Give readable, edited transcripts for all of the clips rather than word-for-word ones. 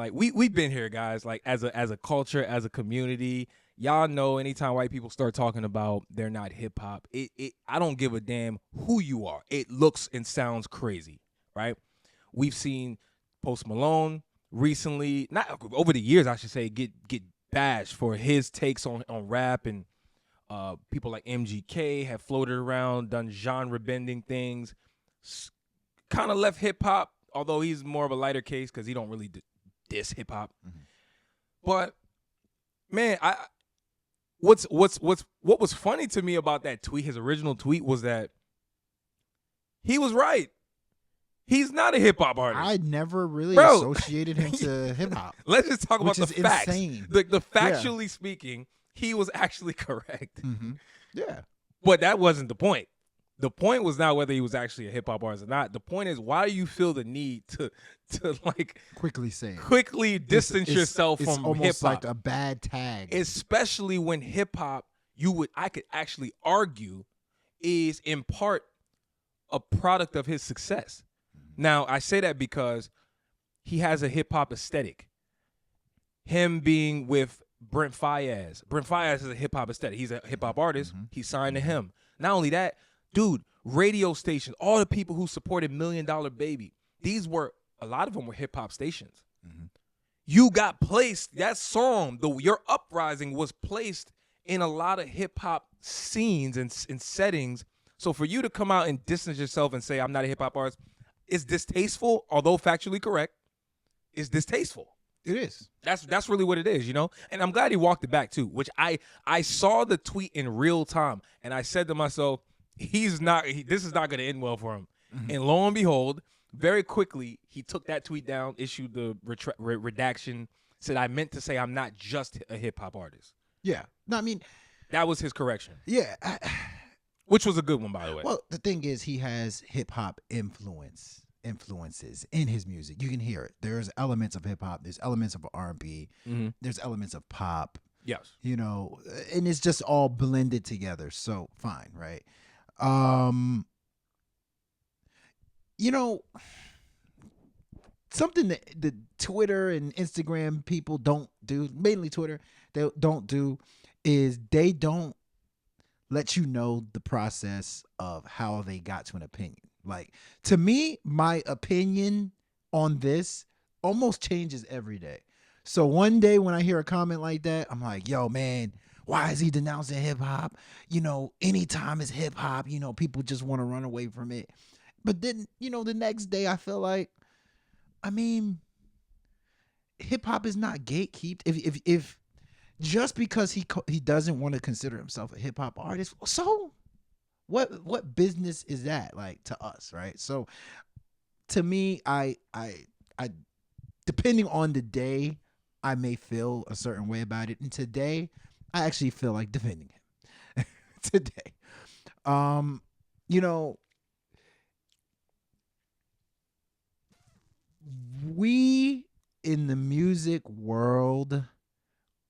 Like we've been here, guys. Like as a culture, as a community, y'all know anytime white people start talking about they're not hip hop, it I don't give a damn who you are. It looks and sounds crazy, right? We've seen Post Malone recently, not over the years, I should say, get bashed for his takes on rap, and people like MGK have floated around, done genre bending things, kind of left hip hop, although he's more of a lighter case because he don't really diss hip hop. Mm-hmm. But man, what was funny to me about that tweet, his original tweet, was that he was right. He's not a hip hop artist. I never really associated him to hip hop. Let's just talk about the facts. Insane. The factually speaking, he was actually correct. Mm-hmm. Yeah. But that wasn't the point. The point was not whether he was actually a hip hop artist or not. The point is, why do you feel the need to like quickly distance yourself from hip hop? It's almost like a bad tag. Especially when hip hop, I could actually argue, is in part a product of his success. Now, I say that because he has a hip hop aesthetic. Him being with Brent Faiyaz. Brent Faiyaz is a hip hop aesthetic. He's a hip hop artist. Mm-hmm. He signed to him. Not only that, dude, radio stations, all the people who supported $1 Million Baby, a lot of them were hip hop stations. Mm-hmm. You got placed, that song, Your Uprising was placed in a lot of hip hop scenes and settings. So for you to come out and distance yourself and say, I'm not a hip hop artist, is distasteful, although factually correct, is distasteful. It is. That's really what it is, you know? And I'm glad he walked it back too, which I saw the tweet in real time, and I said to myself, this is not going to end well for him. Mm-hmm. And lo and behold, very quickly, he took that tweet down, issued the redaction, said, I meant to say I'm not just a hip hop artist. Yeah. No, I mean, that was his correction. Yeah. Which was a good one, by the way. Well, the thing is, he has hip hop influences in his music. You can hear it. There's elements of hip hop. There's elements of R&B. Mm-hmm. There's elements of pop. Yes. You know, and it's just all blended together. So fine, right? You know, something that the Twitter and Instagram people don't do, mainly Twitter, they don't do, is they don't let you know the process of how they got to an opinion. Like, to me, my opinion on this almost changes every day. So one day when I hear a comment like that, I'm like, yo, man, why is he denouncing hip hop? You know, anytime it's hip hop, you know, people just want to run away from it. But then, you know, the next day I feel like, I mean, hip hop is not gatekept. If just because he doesn't want to consider himself a hip hop artist, so what business is that, like, to us, right? So to me, I depending on the day, I may feel a certain way about it. And today, I actually feel like defending him. Today. You know, we in the music world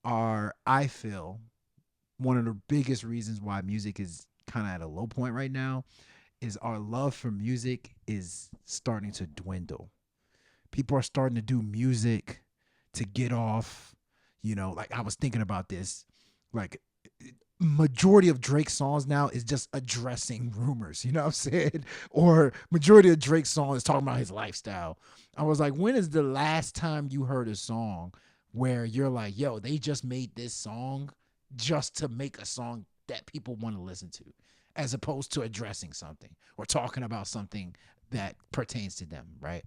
are, I feel, one of the biggest reasons why music is kind of at a low point right now is our love for music is starting to dwindle. People are starting to do music to get off, you know, like I was thinking about this, like majority of Drake's songs now is just addressing rumors, you know what I'm saying? Or majority of Drake's songs is talking about his lifestyle. I was like, when is the last time you heard a song where you're like, yo, they just made this song just to make a song that people want to listen to, as opposed to addressing something or talking about something that pertains to them, right?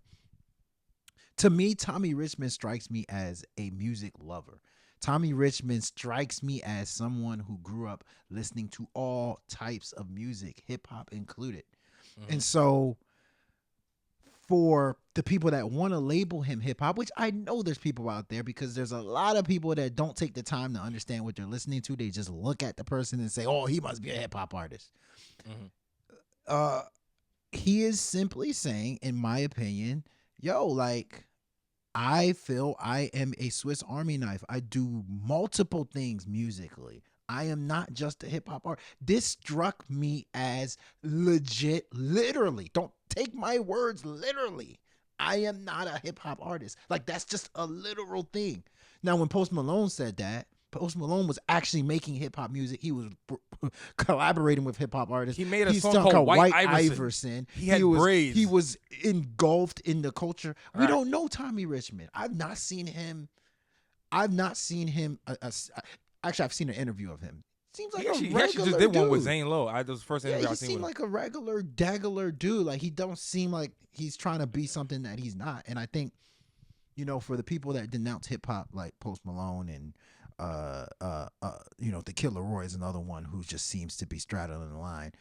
To me, Tommy Richman strikes me as a music lover. Tommy Richman strikes me as someone who grew up listening to all types of music, hip hop included. Mm-hmm. And so for the people that want to label him hip hop, which I know there's people out there, because there's a lot of people that don't take the time to understand what they're listening to. They just look at the person and say, oh, he must be a hip hop artist. Mm-hmm. He is simply saying, in my opinion, yo, like, I feel I am a Swiss Army knife. I do multiple things musically. I am not just a hip hop artist. This struck me as legit, literally. Don't take my words literally. I am not a hip hop artist. Like that's just a literal thing. Now, when Post Malone said that, Post Malone was actually making hip hop music. He was collaborating with hip hop artists. He made a He's song something called White Iverson. He had braids. He was engulfed in the culture. We Right. don't know Tommy Richman. I've not seen him. Actually, I've seen an interview of him. Seems like He actually just did dude. one with Zane Lowe. That was the first interview I he seen seemed with him. like a regular dagular dude. Like he don't seem like he's trying to be something that he's not. And I think, for the people that denounce hip hop, like Post Malone and the Killer Roy is another one who just seems to be straddling the line.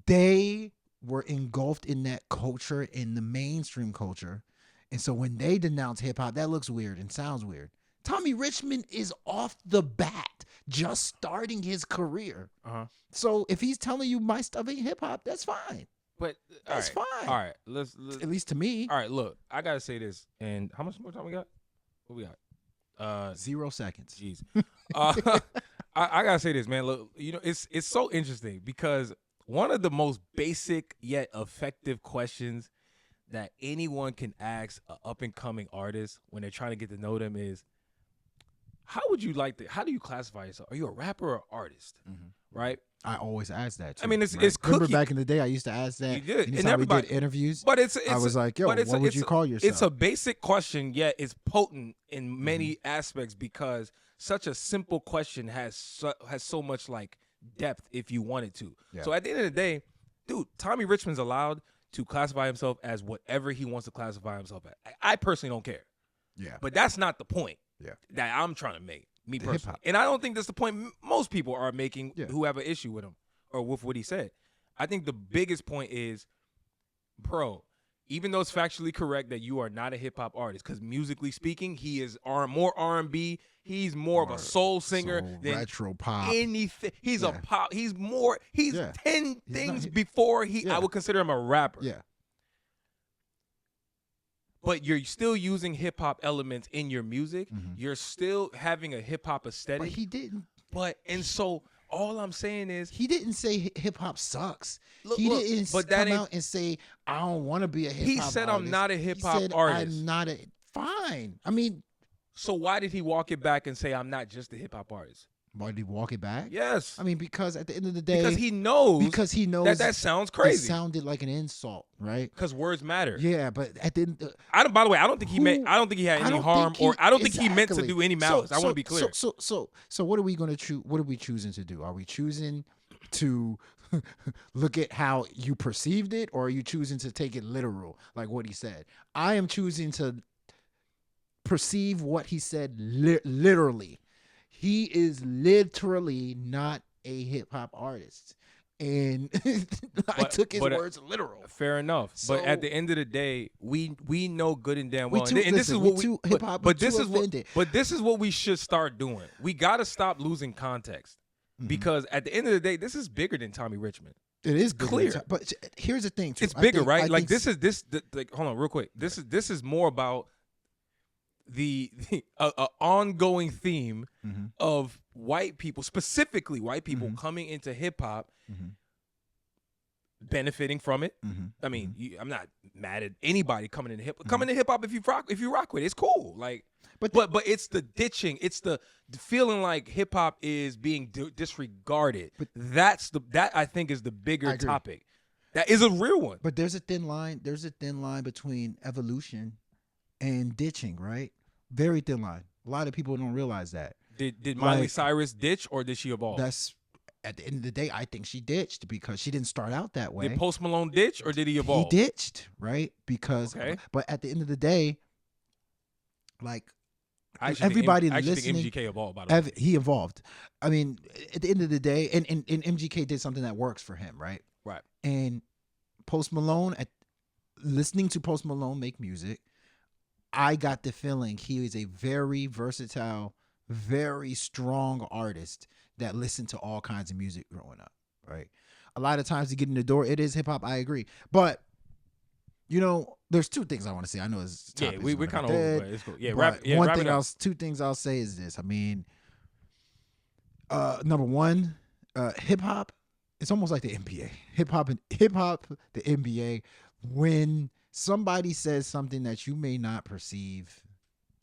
They were engulfed in that culture, in the mainstream culture, and so when they denounce hip hop, that looks weird and sounds weird. Tommy Richman is off the bat, just starting his career. So if he's telling you my stuff ain't hip hop, that's fine. But that's fine. All right, let's at least to me. All right, look, I gotta say this. And how much more time we got? What we got? 0 seconds. Jeez. I gotta say this, man. Look, it's so interesting because one of the most basic yet effective questions that anyone can ask an up and coming artist when they're trying to get to know them is, how do you classify yourself? Are you a rapper or artist? Right? I always ask that too. I mean, it's Remember cookie. back in the day, I used to ask that. You did. Anytime And everybody we did interviews. But I was like, yo, what would you call yourself? It's a basic question, yet it's potent in many aspects because such a simple question has so much like depth if you wanted to. Yeah. So at the end of the day, dude, Tommy Richman's allowed to classify himself as whatever he wants to classify himself as. I personally don't care. Yeah. But that's not the point. Yeah. That I'm trying to make, me The personally. hip-hop. And I don't think that's the point most people are making Yeah. who have an issue with him or with what he said. I think the biggest point is, bro, even though it's factually correct that you are not a hip hop artist, because musically speaking, he is more R&B. He's more of a soul singer than retro pop. anything. He's a Yeah. pop. He's more. He's Yeah. 10 He's things not- before Yeah. I would consider him a rapper. Yeah. But you're still using hip hop elements in your music. You're still having a hip hop aesthetic. But he didn't. And so all I'm saying is He didn't say hip hop sucks. Look, He look, didn't but that come ain't- out and say I don't want to be a hip hop. He said, "I'm not a hip-hop artist." I'm not a. Fine. I mean, so why did he walk it back and say I'm not just a hip hop artist? why did he walk it back? Yes. I mean, because at the end of the day, Because he knows that sounds It crazy. sounded like an insult, right? Because words matter. Yeah, but at the end, By the way, I don't think he had any harm, or I don't think he meant to exactly. do any malice. I want to be clear. So what are we going to choose? What are we choosing to do? Are we choosing to look at how you perceived it, or are you choosing to take it literal, like what he said? I am choosing to perceive what he said literally. He is literally not a hip hop artist, and I took his words literal. Fair enough. So- But at the end of the day, we know good and damn well. We too- and this is listen, what we too hip-hop, we but too this is what offended. but this is what we should start doing. We got to stop losing context. Because at the end of the day, this is bigger than Tommy Richman. It is bigger clear. but here's the thing, too. It's bigger, I right? think Hold on, real quick. This is more about the ongoing theme of white people, specifically white people, coming into hip hop, benefiting from it. I mean, I'm not mad at anybody coming into hip hop if you rock with it. It's cool. Like, but it's the ditching. It's the feeling like hip hop is being disregarded. That I think is the bigger topic. That is a real one. But there's a thin line. There's a thin line between evolution and ditching, right? Very thin line. A lot of people don't realize that. Did Miley Cyrus ditch or did she evolve? That's at the end of the day, I think she ditched because she didn't start out that way. Did Post Malone ditch or did he evolve? He ditched, right? Because, but at the end of the day, like everybody listening, think MGK evolved. By the way, he evolved. I mean, at the end of the day, and MGK did something that works for him, right? Right. And Post Malone, listening to Post Malone make music, I got the feeling he is a very versatile, very strong artist that listened to all kinds of music growing up, right? A lot of times to get in the door, it is hip hop. I agree, but there's two things I want to say. I know it's we're kind of over, but it's cool. Two things I'll say is this. I mean, number one, hip hop. It's almost like the NBA. Hip hop, the NBA. When somebody says something that you may not perceive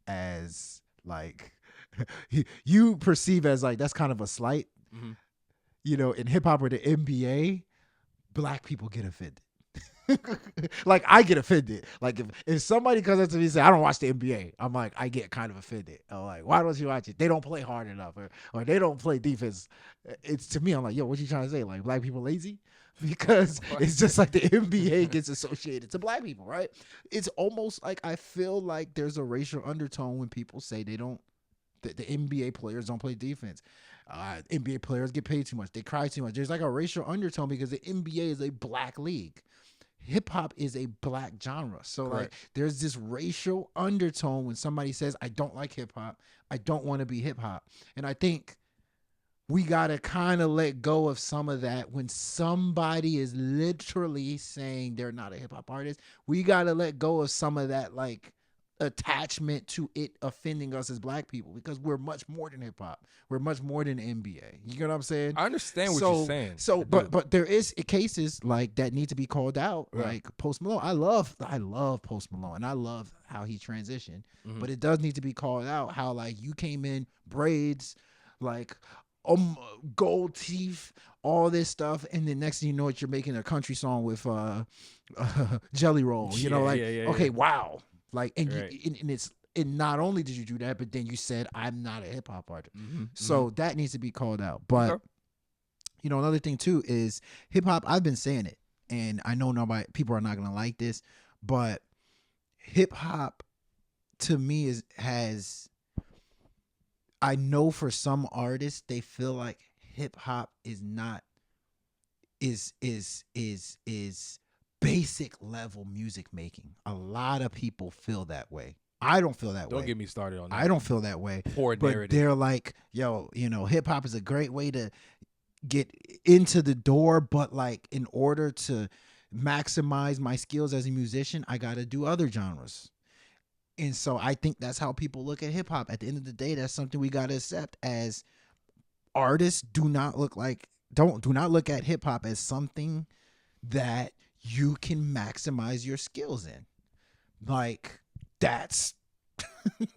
as like you perceive as like that's kind of a slight, Mhm. you know, in hip hop or the NBA, black people get offended. Like I get offended. Like if somebody comes up to me and say I don't watch the NBA, I'm like I get kind of offended. I'm like, why don't you watch it? They don't play hard enough, or they don't play defense. It's to me, I'm like, yo, what you trying to say? Like black people lazy? Because it's just like the NBA gets associated to black people, right? It's almost like I feel like there's a racial undertone when people say they don't. The NBA players don't play defense. NBA players get paid too much. They cry too much. There's like a racial undertone because the NBA is a black league. Hip hop is a black genre. So Correct. like there's this racial undertone when somebody says, I don't like hip hop. I don't want to be hip hop. And I think we got to kind of let go of some of that when somebody is literally saying they're not a hip hop artist. We got to let go of some of that like attachment to it offending us as black people because we're much more than hip hop. We're much more than NBA. You know what I'm saying? I understand what you're saying. So, but there is cases like that need to be called out, Yeah. like Post Malone. I love Post Malone, and I love how he transitioned. Mhm. But it does need to be called out how like you came in braids, like gold teeth, all this stuff, and then next thing you know, you're making a country song with Jelly Roll. You know, like okay, wow. Like and Right. and not only did you do that, but then you said I'm not a hip hop artist. Mhm. So that needs to be called out. But Okay. you know, another thing too is hip hop. I've been saying it, and I know people are not gonna like this, but hip hop to me I know for some artists they feel like hip hop is not is basic level music making. A lot of people feel that way. I don't feel that way. Don't get me started on that. I don't feel that way. Poor But narrative. they're like, yo, you know, hip hop is a great way to get into the door, but like in order to maximize my skills as a musician, I got to do other genres. And so I think that's how people look at hip hop. At the end of the day, that's something we got to accept as artists. Do not look at hip hop as something that you can maximize your skills in. Like that's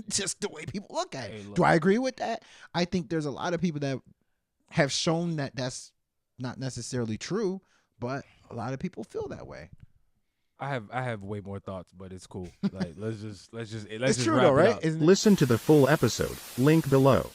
just the way people look at it. Hey, look. Do I agree with that? I think there's a lot of people that have shown that that's not necessarily true, but a lot of people feel that way. I have way more thoughts, but it's cool. Like let's just It's true wrap though, it right? up. Isn't it? Listen to the full episode. Link below.